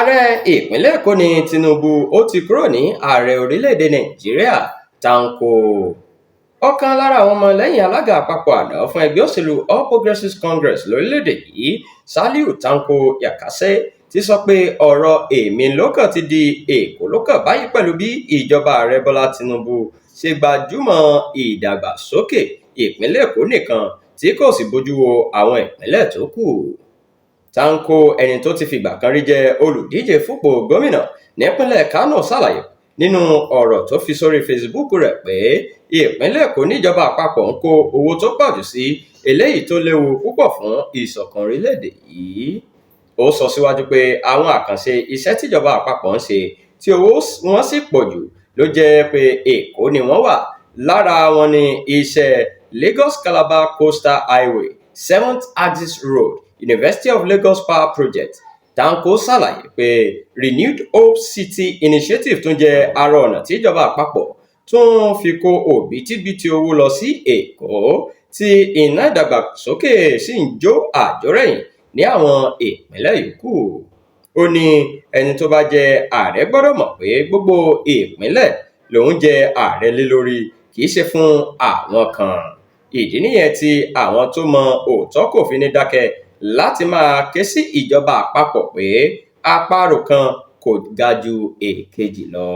ààrẹ ìpínlẹ̀ èkó ní tinubu ó ti kúrò ní ààrẹ orílẹ̀-èdè nàìjíríà. Tanko, ọ̀kan lára àwọn ọmọlẹ́yìn alága àpapọ̀ àná fún ẹgbẹ́ òṣèlú All Progressives Congress lórílẹ̀-èdè yìí, Saliu Tanko Yakase, ti sọ pé ọ̀rọ̀ èmi lọ́kàn ti di èkó lọ́kàn báyìí pẹ̀lú bí ìjọba ààrẹ Bọ́lá Tinubu ṣe gbajúmọ̀ ìdàgbàsókè ìpínlẹ̀ èkó nìkan tí kò sì bójú wo àwọn ìpínlẹ̀ tó kù. Tanko, ẹni tó ti fìgbà kan rí jẹ́ olùdíje fúnpò gómìnà nípínlẹ̀ Kánò, ṣàlàyé nínú ọ̀rọ̀ tó fi sórí Facebook rẹ̀ pé ìpínlẹ̀ Èkó níjọba àpapọ̀ ń kó owó tó pọ̀jù sí, eléyìí tó léwu púpọ̀ fún ìṣọ̀kan orílẹ̀-èdè yìí. Ó sọ síwájú pé àwọn àkànṣe iṣẹ́ tíjọba àpapọ̀ ń ṣe tí owó wọn sì pọ̀jù ló jẹ́ pé Èkó ni wọ́n wà. Lára wọn ni iṣẹ́ Lagos-Calabar Coastal Highway, 7th Axis Road, University of Lagos Power Project. Tanko ṣàlàyé pé Renewed Hope City Initiative tún jẹ́ ara ọ̀nà tíjọba àpapọ̀ tún fi kó òbítíbitì owó lọ sí Èkó, tí iná ìdàgbàsókè sì ń jó àjórẹ̀yìn ní àwọn ìpínlẹ̀ yòókù. Ó ní ẹni tó bá jẹ ààrẹ gbọ́dọ̀ mọ̀ pé gbogbo ìpínlẹ̀ lòun jẹ ààrẹ lé lórí, kì í ṣe fún àwọn kan. Ìdí nìyẹn tí àwọn tó mọ òótọ́ kò fi ní dákẹ́ láti máa ké sí ìjọba àpapọ̀ pé àparò kan kò ga ju èkejì lọ.